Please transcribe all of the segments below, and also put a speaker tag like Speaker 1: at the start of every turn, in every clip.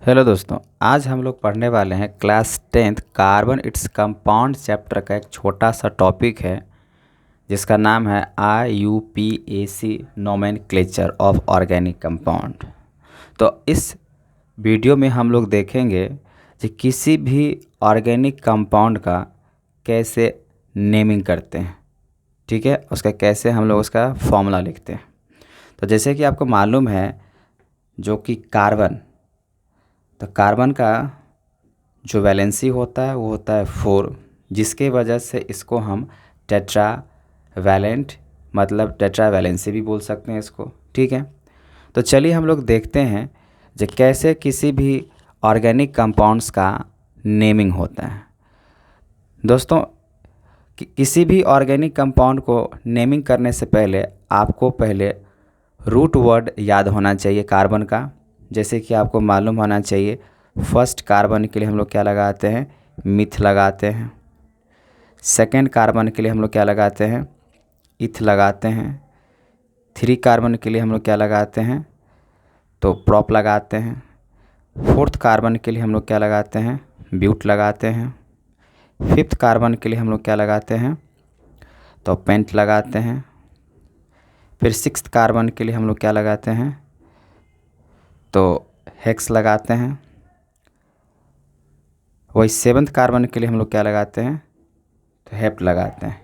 Speaker 1: Hello दोस्तों, आज हम लोग पढ़ने वाले हैं class 10th carbon its compound chapter का एक छोटा सा टॉपिक है जिसका नाम है IUPAC nomenclature of organic compound. तो इस वीडियो में हम लोग देखेंगे कि किसी भी ऑर्गेनिक कंपाउंड का कैसे नेमिंग करते हैं। ठीक है, उसका कैसे हम लोग उसका फॉर्मूला लिखते हैं। तो जैसे कि आपको मालूम है जो कि कार्बन, तो कार्बन का जो वैलेंसी होता है वो होता है 4, जिसके वजह से इसको हम टेट्रा वैलेंट मतलब टेट्रा वैलेंसी भी बोल सकते हैं इसको। ठीक है, तो चलिए हम लोग देखते हैं जो कैसे किसी भी ऑर्गेनिक कंपाउंड्स का नेमिंग होता है। दोस्तों, किसी भी ऑर्गेनिक कंपाउंड को नेमिंग करने से पहले आपको पहले रूट वर्ड याद होना चाहिए कार्बन का। जैसे कि आपको मालूम होना चाहिए फर्स्ट कार्बन के लिए हम लोग क्या लगाते हैं, मिथ लगाते हैं। सेकेंड कार्बन के लिए हम लोग क्या लगाते हैं, इथ लगाते हैं। 3 कार्बन के लिए हम लोग क्या लगाते हैं, तो प्रॉप लगाते हैं। 4th कार्बन के लिए हम लोग क्या लगाते हैं, ब्यूट लगाते हैं। 5th कार्बन के लिए हम लोग क्या लगाते हैं, तो पेंट लगाते हैं। फिर 6th कार्बन के लिए हम लोग क्या लगाते हैं, तो हेक्स लगाते हैं। वही 7th कार्बन के लिए हम लोग क्या लगाते हैं, तो हेप्ट लगाते हैं।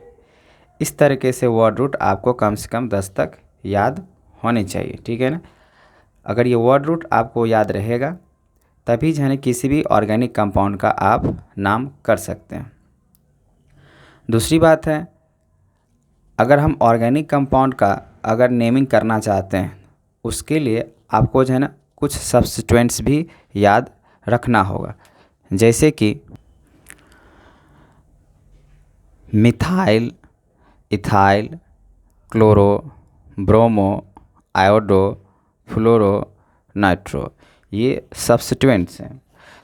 Speaker 1: इस तरीके से वर्ड रूट आपको कम से कम 10 तक याद होने चाहिए। ठीक है ना। अगर ये वर्ड रूट आपको याद रहेगा तभी जो है ना किसी भी ऑर्गेनिक कंपाउंड का आप नाम कर सकते हैं। दूसरी बात है, अगर हम ऑर्गेनिक कंपाउंड का अगर नेमिंग करना चाहते हैं उसके लिए आपको जो है ना कुछ सब्स्टिट्यूएंट्स भी याद रखना होगा। जैसे कि methyl, ethyl, chloro, bromo, iodo, fluoro, nitro, ये सब्स्टिट्यूएंट्स हैं।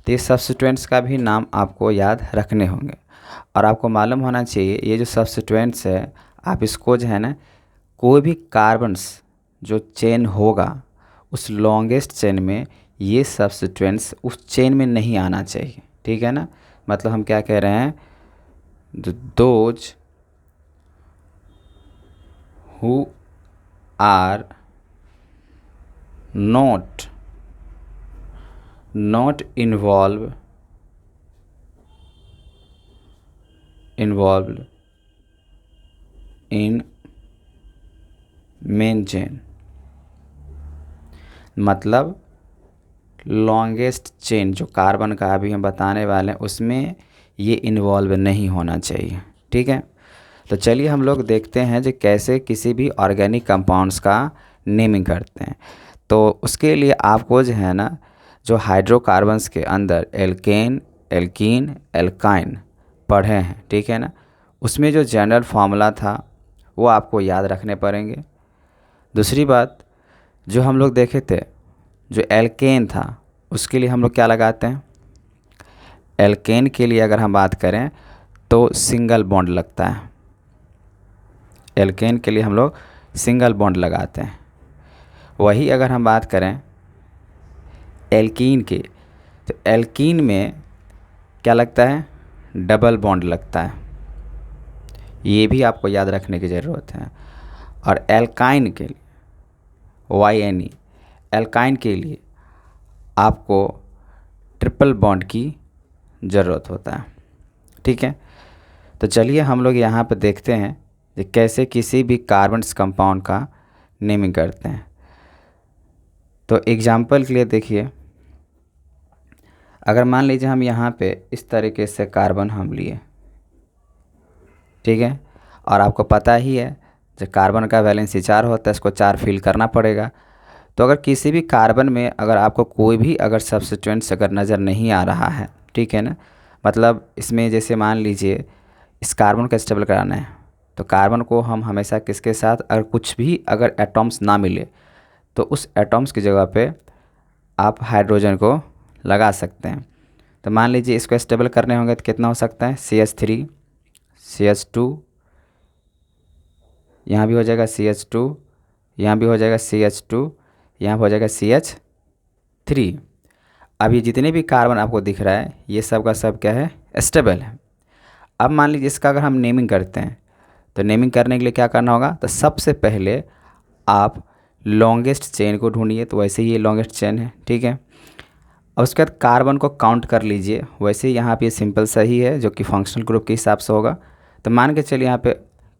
Speaker 1: तो ये सब्स्टिट्यूएंट्स का भी नाम आपको याद रखने होंगे और आपको मालूम होना चाहिए ये जो सब्स्टिट्यूएंट्स है आप इसको जो है ना कोई भी कार्बन्स जो चेन होगा उस लॉन्गेस्ट चेन में ये सब्स्टिट्यूएंट्स उस चेन में नहीं आना चाहिए। ठीक है ना। मतलब हम क्या कह रहे हैं, those who are not involved in main chain, मतलब लॉन्गेस्ट चेन जो कार्बन का अभी हम बताने वाले हैं उसमें ये इन्वॉल्व नहीं होना चाहिए। ठीक है, तो चलिए हम लोग देखते हैं जो कैसे किसी भी ऑर्गेनिक कंपाउंड्स का नेमिंग करते हैं। तो उसके लिए आपको जो है ना जो हाइड्रोकार्बन्स के अंदर एल्केन, एल्कीन, एल्काइन पढ़े हैं, ठीक है ना, उसमें जो जनरल फार्मूला था वो आपको याद रखने पड़ेंगे। दूसरी बात, जो हम लोग देखे थे जो एल्केन था उसके लिए हम लोग क्या लगाते हैं, एल्केन के लिए अगर हम बात करें तो सिंगल बॉन्ड लगता है। एल्केन के लिए हम लोग सिंगल बॉन्ड लगाते हैं। वही अगर हम बात करें एल्कीन की, तो एल्कीन में क्या लगता है, डबल बॉन्ड लगता है। ये भी आपको याद रखने की ज़रूरत है। और एल्काइन के लिए YNE, एल्काइन के लिए आपको ट्रिपल बॉन्ड की ज़रूरत होता है। ठीक है, तो चलिए हम लोग यहाँ पर देखते हैं कि कैसे किसी भी कार्बन्स कंपाउंड का नेमिंग करते हैं। तो एग्जाम्पल के लिए देखिए, अगर मान लीजिए हम यहाँ पे इस तरीके से कार्बन हम लिए, ठीक है, और आपको पता ही है जो कार्बन का वैलेंसी 4 होता है इसको 4 फिल करना पड़ेगा। तो अगर किसी भी कार्बन में अगर आपको कोई भी अगर सब्स्टिट्यूएंट्स अगर नज़र नहीं आ रहा है, ठीक है ना, मतलब इसमें जैसे मान लीजिए इस कार्बन का स्टेबल कराना है तो कार्बन को हम हमेशा किसके साथ अगर कुछ भी अगर एटॉम्स ना मिले तो उस एटॉम्स की जगह पे आप हाइड्रोजन को लगा सकते हैं। तो मान लीजिए इसको स्टेबल करने होंगे तो कितना हो सकता है, CH3, CH2, यहाँ भी हो जाएगा CH2, यहाँ भी हो जाएगा CH2, यहाँ भी हो जाएगा CH3। अब ये जितने भी कार्बन आपको दिख रहा है ये सब का सब क्या है, स्टेबल है। अब मान लीजिए इसका अगर हम नेमिंग करते हैं तो नेमिंग करने के लिए क्या करना होगा, तो सबसे पहले आप लॉन्गेस्ट चेन को ढूंढिए, तो वैसे ही ये लॉन्गेस्ट चेन है, ठीक है। और उसके बाद कार्बन को काउंट कर लीजिए, वैसे ही यहाँ पे सिंपल सा ही है जो कि फंक्शनल ग्रुप के हिसाब से होगा। तो मान के चलिए यहाँ पे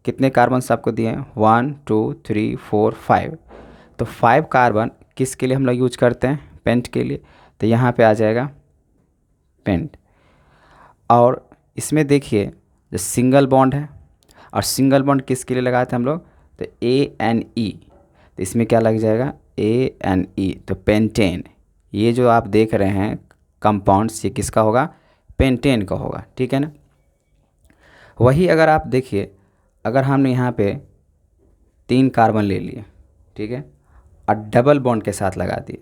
Speaker 1: कितने कार्बन्स आपको दिए हैं, 1 2 3 4 5। तो 5 कार्बन किस के लिए हम लोग यूज करते हैं, पेंट के लिए, तो यहाँ पे आ जाएगा पेंट। और इसमें देखिए जो सिंगल बॉन्ड है, और सिंगल बॉन्ड किसके लिए लगाते हैं हम लोग, तो ANE, तो इसमें क्या लग जाएगा ANE, तो पेंटेन। ये जो आप देख रहे हैं कंपाउंड्स ये किसका होगा, पेंटेन का होगा, ठीक है ना। वही अगर आप देखिए, अगर हमने यहाँ पे 3 कार्बन ले लिए, ठीक है, और डबल बॉन्ड के साथ लगा दिए,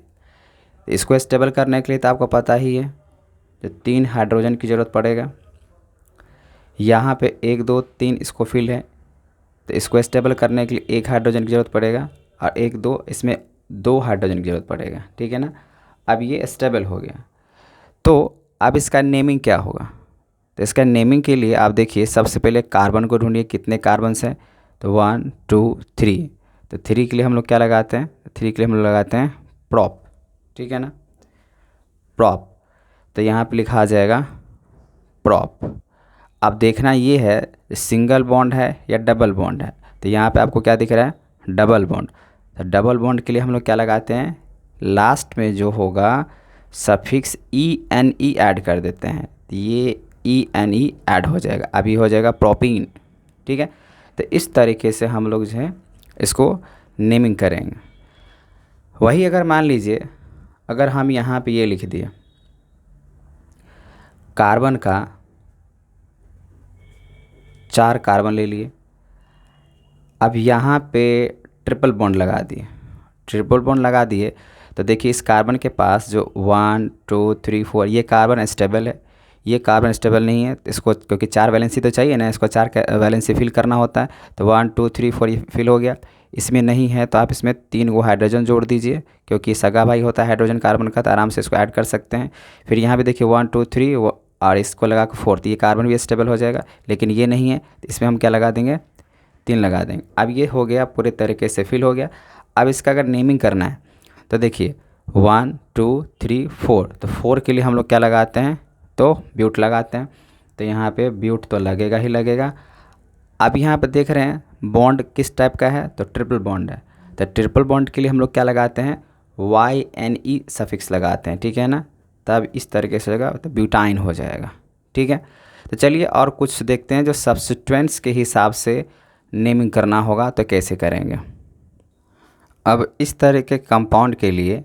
Speaker 1: तो इसको स्टेबल करने के लिए तो आपको पता ही है जो 3 हाइड्रोजन की ज़रूरत पड़ेगा। यहाँ पे 1 2 3 इसको फिल है, तो इसको स्टेबल करने के लिए 1 हाइड्रोजन की ज़रूरत पड़ेगा, और 1 2 इसमें 2 हाइड्रोजन की ज़रूरत पड़ेगा, ठीक है ना। अब ये स्टेबल हो गया, तो अब इसका नेमिंग क्या होगा, तो इसका नेमिंग के लिए आप देखिए सबसे पहले कार्बन को ढूंढिए, कितने कार्बन्स हैं, तो 1 2 3। तो 3 के लिए हम लोग क्या लगाते हैं, 3 के लिए हम लोग लगाते हैं प्रॉप, ठीक है ना, प्रॉप। तो यहाँ पे लिखा आ जाएगा प्रॉप। अब देखना ये है सिंगल बॉन्ड है या डबल बॉन्ड है, तो यहाँ पे आपको क्या दिख रहा है, डबल बॉन्ड। तो डबल बॉन्ड के लिए हम लोग क्या लगाते हैं, लास्ट में जो होगा सफिक्स ENE ऐड कर देते हैं, तो ये ENE ऐड हो जाएगा, अभी हो जाएगा प्रोपीन, ठीक है। तो इस तरीके से हम लोग जो है इसको नेमिंग करेंगे। वही अगर मान लीजिए अगर हम यहाँ पे ये लिख दिए कार्बन का 4 कार्बन ले लिए, अब यहाँ पे ट्रिपल बॉन्ड लगा दिए, ट्रिपल बॉन्ड लगा दिए, तो देखिए इस कार्बन के पास जो 1 2 3 4 ये कार्बन स्टेबल है, ये कार्बन स्टेबल नहीं है, तो इसको क्योंकि 4 वैलेंसी तो चाहिए ना, इसको 4 वैलेंसी फिल करना होता है, तो 1 2 3 4 ये फिल हो गया। इसमें नहीं है तो आप इसमें 3 गो हाइड्रोजन जोड़ दीजिए, क्योंकि सगा भाई होता है हाइड्रोजन कार्बन का, तो आराम से इसको ऐड कर सकते हैं। फिर यहाँ पे देखिए 1 2 3 और इसको लगा के 4, ये कार्बन भी स्टेबल हो जाएगा, लेकिन ये नहीं है तो इसमें हम क्या लगा देंगे, 3 लगा देंगे। अब ये हो गया पूरे तरीके से फिल हो गया। अब इसका अगर नेमिंग करना है तो देखिए 1 2 3 4, तो 4 के लिए हम लोग क्या लगाते हैं, तो ब्यूट लगाते हैं, तो यहाँ पे ब्यूट तो लगेगा ही लगेगा। अब यहाँ पे देख रहे हैं बॉन्ड किस टाइप का है, तो ट्रिपल बॉन्ड है, तो ट्रिपल बॉन्ड के लिए हम लोग क्या लगाते हैं, YNE सफिक्स लगाते हैं, ठीक है ना। तब इस तरीके से होगा तो ब्यूटाइन हो जाएगा, ठीक है। तो चलिए और कुछ देखते हैं जो सब्स्टिट्यूएंट्स के हिसाब से नेमिंग करना होगा तो कैसे करेंगे। अब इस तरह के कंपाउंड के लिए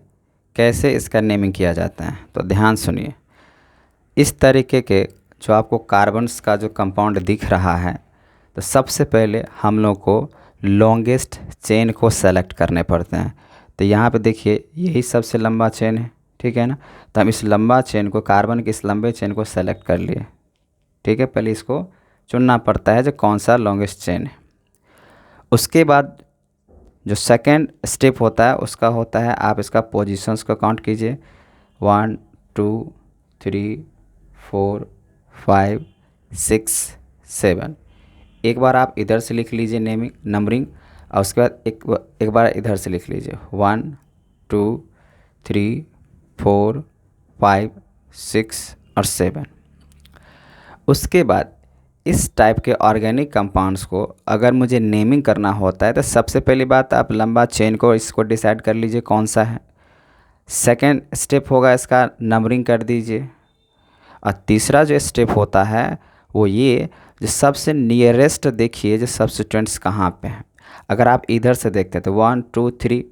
Speaker 1: कैसे इसका नेमिंग किया जाता है, तो ध्यान सुनिए। इस तरीके के जो आपको कार्बन्स का जो कंपाउंड दिख रहा है, तो सबसे पहले हम लोग को लॉन्गेस्ट चेन को सेलेक्ट करने पड़ते हैं। तो यहाँ पे देखिए यही सबसे लंबा चेन है, ठीक है ना। तो हम इस लंबा चेन को, कार्बन के इस लंबे चेन को सेलेक्ट कर लिए, ठीक है। पहले इसको चुनना पड़ता है जो कौन सा लॉन्गेस्ट चेन है। उसके बाद जो सेकंड स्टेप होता है उसका होता है आप इसका पोजीशंस को काउंट कीजिए, 1 2 3 4 5 6 7। एक बार आप इधर से लिख लीजिए नेमिंग नंबरिंग, और उसके बाद एक बार इधर से लिख लीजिए 1 2 3 4 5 6 और 7। उसके बाद इस टाइप के ऑर्गेनिक कंपाउंड्स को अगर मुझे नेमिंग करना होता है तो सबसे पहली बात आप लंबा चेन को इसको डिसाइड कर लीजिए कौन सा है। सेकंड स्टेप होगा इसका नंबरिंग कर दीजिए, और तीसरा जो स्टेप होता है वो ये जो सबसे नियरेस्ट देखिए जो सब्स्टिट्यूएंट्स कहाँ पे हैं। अगर आप इधर से देखते हैं तो 1 2 3,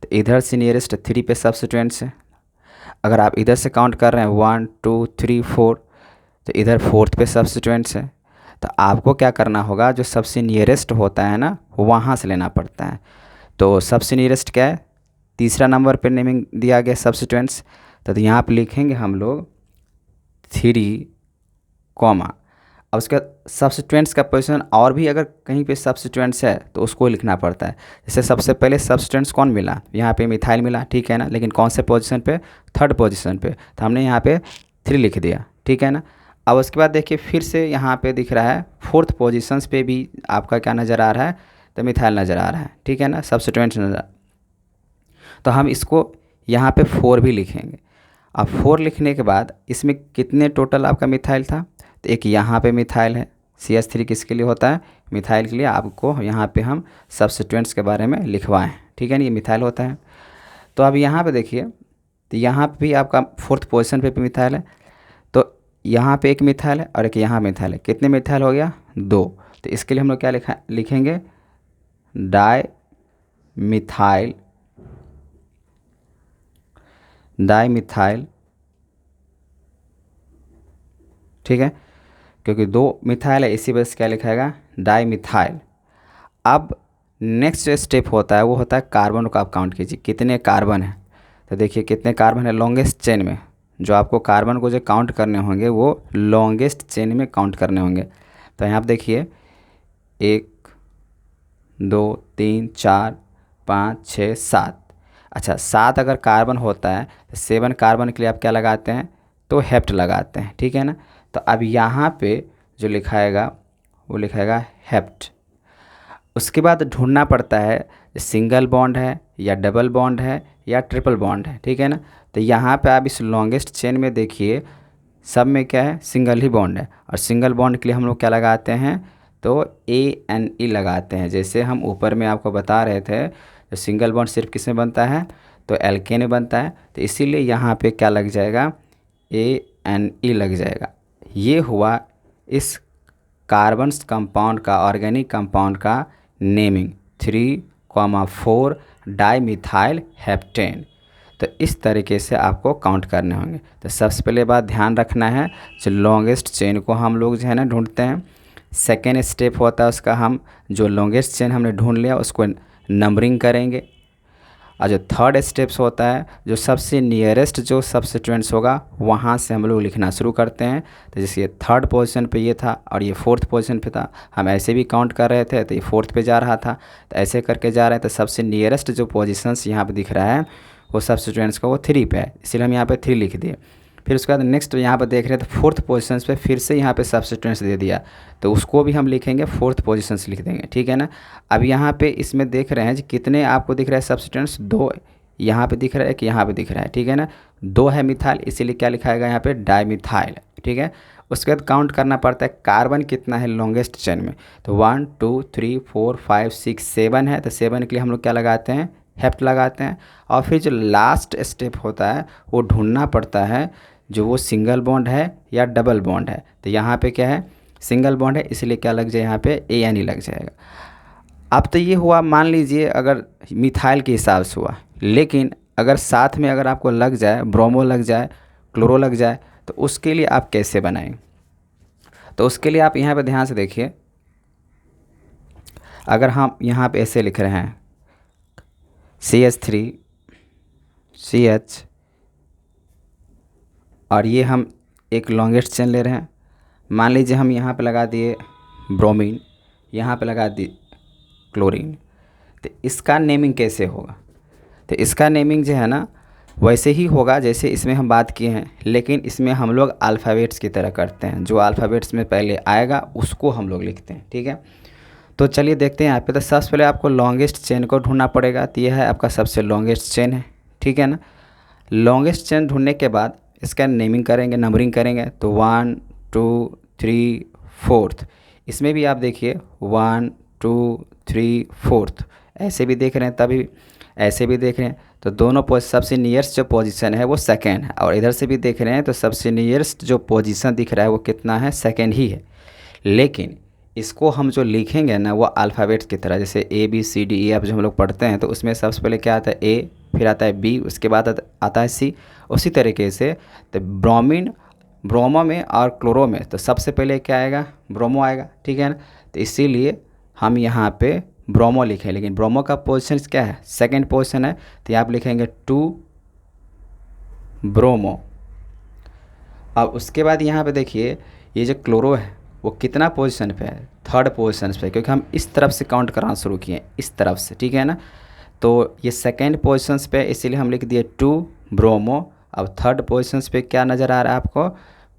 Speaker 1: तो इधर से नियरेस्ट 3 पे सब्स्टिट्यूएंट्स है। अगर आप इधर से काउंट कर रहे हैं 1 2 3 4, तो इधर 4th पे सब्स्टिट्यूएंट्स है। तो आपको क्या करना होगा, जो सबसे नियरेस्ट होता है ना वहाँ से लेना पड़ता है। तो सबसे नियरेस्ट क्या है, तीसरा नंबर पे नेमिंग दिया गया सब्स्टिट्यूएंट्स, तो यहाँ पे लिखेंगे हम लोग 3, अब उसके सब्स्टिट्यूएंट्स का पोजीशन और भी अगर कहीं पे सब्स्टिट्यूएंट्स है तो उसको लिखना पड़ता है। जैसे सबसे पहले सब्स्टिट्यूएंट्स कौन मिला, यहाँ पे मिथाइल मिला, ठीक है ना, लेकिन कौन से पोजीशन पे, थर्ड पोजीशन पे, तो हमने यहाँ पे 3 लिख दिया, ठीक है ना। अब उसके बाद देखिए फिर से यहाँ पे दिख रहा है फोर्थ पोजीशंस पे भी आपका क्या नज़र आ रहा है, तो मिथाइल नज़र आ रहा है, ठीक है ना, सब्स्टिट्यूएंट्स नज़र। तो हम इसको यहाँ पे 4 भी लिखेंगे। अब 4 लिखने के बाद इसमें कितने टोटल आपका मिथाइल था, तो एक यहाँ पे मिथाइल है, CH3 किसके लिए होता है, मिथाइल के लिए। आपको यहाँ पे हम सब्स्टिट्यूएंट्स के बारे में लिखवाएं, ठीक है ना, ये मिथाइल होता है। तो अब यहाँ पे देखिए, तो यहाँ पे भी आपका फोर्थ पोजीशन पे मिथाइल है, तो यहाँ पे एक मिथाइल है और एक यहाँ मिथाइल है, कितने मिथाइल हो गया, 2। तो इसके लिए हम लोग क्या लिखेंगे, डाई मिथाइल, ठीक है, क्योंकि 2 मिथाइल है इसी वजह से क्या लिखाएगा, डाई मिथाइल। अब नेक्स्ट जो स्टेप होता है वो होता है कार्बन को आप काउंट कीजिए, कितने कार्बन है। तो देखिए कितने कार्बन है लॉन्गेस्ट चेन में, जो आपको कार्बन को जो काउंट करने होंगे वो लॉन्गेस्ट चेन में काउंट करने होंगे। तो यहाँ आप देखिए 1 2 3 4 5 6 7, अच्छा 7 अगर कार्बन होता है तो 7 कार्बन के लिए आप क्या लगाते हैं, तो हेप्ट लगाते हैं, ठीक है ना। तो अब यहाँ पे जो लिखाएगा वो लिखाएगा हेप्ट। उसके बाद ढूंढना पड़ता है सिंगल बॉन्ड है या डबल बॉन्ड है या ट्रिपल बॉन्ड है, ठीक है ना। तो यहाँ पे आप इस लॉन्गेस्ट चेन में देखिए सब में क्या है, सिंगल ही बॉन्ड है, और सिंगल बॉन्ड के लिए हम लोग क्या लगाते हैं, तो ANE लगाते हैं। जैसे हम ऊपर में आपको बता रहे थे तो सिंगल बॉन्ड सिर्फ किस में बनता है, तो एल्केन में बनता है, तो इसीलिए यहाँ पे क्या लग जाएगा, ANE लग जाएगा। ये हुआ इस कार्बन कंपाउंड का, ऑर्गेनिक कंपाउंड का नेमिंग, 3,4 डाईमिथाइल हेप्टेन। तो इस तरीके से आपको काउंट करने होंगे। तो सबसे पहले बात ध्यान रखना है, जो लॉन्गेस्ट चेन को हम लोग जो है ना ढूंढते हैं। सेकेंड स्टेप होता है उसका, हम जो लॉन्गेस्ट चेन हमने ढूंढ लिया उसको नंबरिंग करेंगे। और जो थर्ड स्टेप्स होता है, जो सबसे नियरेस्ट जो सब्स्टिट्यूएंट्स होगा वहाँ से हम लोग लिखना शुरू करते हैं। तो जैसे ये थर्ड पोजीशन पे ये था और ये फोर्थ पोजीशन पे था, हम ऐसे भी काउंट कर रहे थे, तो ये फोर्थ पे जा रहा था, तो ऐसे करके जा रहे हैं। तो सबसे नियरेस्ट जो पोजीशंस यहाँ पे दिख रहा है वो सब्स्टिट्यूएंट्स का वो 3 पे है, इसलिए हम यहाँ पे 3 लिख दिए। फिर उसके बाद नेक्स्ट यहाँ पर देख रहे हैं तो फोर्थ पोजीशंस पे फिर से यहाँ पे सब्स्टिट्यूएंट्स दे दिया, तो उसको भी हम लिखेंगे फोर्थ पोजीशंस लिख देंगे, ठीक है ना। अब यहाँ पे इसमें देख रहे हैं कि कितने आपको दिख रहा है सब्स्टिट्यूएंट्स, 2 यहाँ पे दिख रहा है कि यहाँ पे दिख रहा है, ठीक है ना, 2 है मिथाइल, इसीलिए क्या लिखाएगा यहाँ पे, डाईमिथाइल, ठीक है। उसके बाद काउंट करना पड़ता है कार्बन कितना है लॉन्गेस्ट चेन में, तो 1 2 3 4 5 6 7 है, तो 7 के लिए हम लोग क्या लगाते हैं, हेप्ट लगाते हैं। और फिर जो लास्ट स्टेप होता है वो ढूंढना पड़ता है जो वो सिंगल बॉन्ड है या डबल बॉन्ड है। तो यहाँ पे क्या है, सिंगल बॉन्ड है, इसलिए क्या लग जाए यहाँ पे, ANE लग जाएगा। अब तो ये हुआ मान लीजिए अगर मिथाइल के हिसाब से हुआ, लेकिन अगर साथ में अगर आपको लग जाए, ब्रोमो लग जाए, क्लोरो लग जाए, तो उसके लिए आप कैसे बनाएं। तो उसके लिए आप यहाँ पे ध्यान से देखिए, अगर हम यहाँ पे ऐसे लिख रहे हैं CH3 CH, और ये हम एक लॉन्गेस्ट चेन ले रहे हैं, मान लीजिए हम यहाँ पे लगा दिए ब्रोमीन, यहाँ पे लगा दिए क्लोरीन, तो इसका नेमिंग कैसे होगा, तो इसका नेमिंग जो है ना वैसे ही होगा जैसे इसमें हम बात किए हैं, लेकिन इसमें हम लोग अल्फ़ाबेट्स की तरह करते हैं, जो अल्फ़ाबेट्स में पहले आएगा उसको हम लोग लिखते हैं, ठीक है। तो चलिए देखते हैं यहाँ पे। तो सबसे पहले आपको लॉन्गेस्ट चेन को ढूंढना पड़ेगा, तो यह है आपका सबसे लॉन्गेस्ट चेन है, ठीक है ना। लॉन्गेस्ट चेन ढूंढने के बाद इसका नेमिंग करेंगे, नंबरिंग करेंगे, तो 1 2 3 4, इसमें भी आप देखिए 1 2 3 4, ऐसे भी देख रहे हैं, तभी ऐसे भी देख रहे हैं, तो दोनों सबसे नियरेस्ट जो पोजीशन है वो सेकेंड है, और इधर से भी देख रहे हैं तो सबसे नियरेस्ट जो पोजीशन दिख रहा है वो कितना है, सेकेंड ही है। लेकिन इसको हम जो लिखेंगे ना वो अल्फ़ाबेट्स की तरह, जैसे ABCDE जो हम लोग पढ़ते हैं, तो उसमें सबसे पहले क्या आता है A, फिर आता है B, उसके बाद आता है C। उसी तरीके से तो ब्रोमो में और क्लोरो में तो सबसे पहले क्या आएगा, ब्रोमो आएगा, ठीक है ना। तो इसीलिए हम यहाँ पे ब्रोमो लिखें, लेकिन ब्रोमो का पोजीशन क्या है, सेकंड पोजीशन है, तो आप लिखेंगे 2 ब्रोमो। अब उसके बाद यहाँ पे देखिए ये जो क्लोरो है, वो कितना पोजीशन पे है, थर्ड पोजीशन पे, क्योंकि हम इस तरफ से काउंट कराना शुरू किए, इस तरफ से, ठीक है ना। तो ये सेकेंड पोजीशन पे, इसीलिए हम लिख दिए 2 ब्रोमो। अब थर्ड पोजीशन पे क्या नज़र आ रहा है आपको,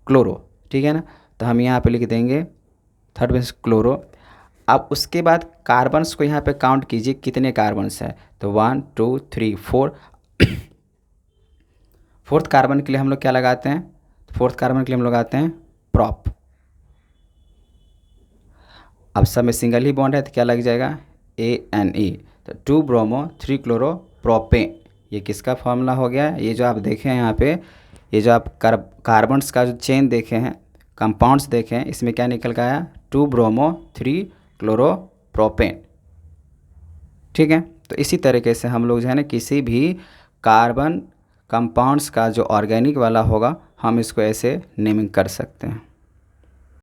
Speaker 1: क्लोरो, ठीक है ना। तो हम यहाँ पे लिख देंगे थर्ड पोजीशन क्लोरो। अब उसके बाद कार्बन्स को यहाँ पे काउंट कीजिए कितने कार्बन्स है, तो 1 2 3 4। फोर्थ कार्बन के लिए हम लोग क्या लगाते हैं, फोर्थ कार्बन के लिए हम लोग लगाते हैं प्रॉप। अब सब में सिंगल ही बॉन्ड है तो क्या लग जाएगा, ANE। तो 2 ब्रोमो 3 क्लोरो प्रोपेन, ये किसका फॉर्मूला हो गया। ये जो आप देखें यहाँ पे, ये जो आप कार्बन्स का जो चेन देखे हैं, कंपाउंड्स देखे हैं, इसमें क्या निकल के आया, 2 ब्रोमो 3 क्लोरो प्रोपेन, ठीक है। तो इसी तरीके से हम लोग जो है ना किसी भी कार्बन कंपाउंड्स का जो ऑर्गेनिक वाला होगा हम इसको ऐसे नेमिंग कर सकते हैं।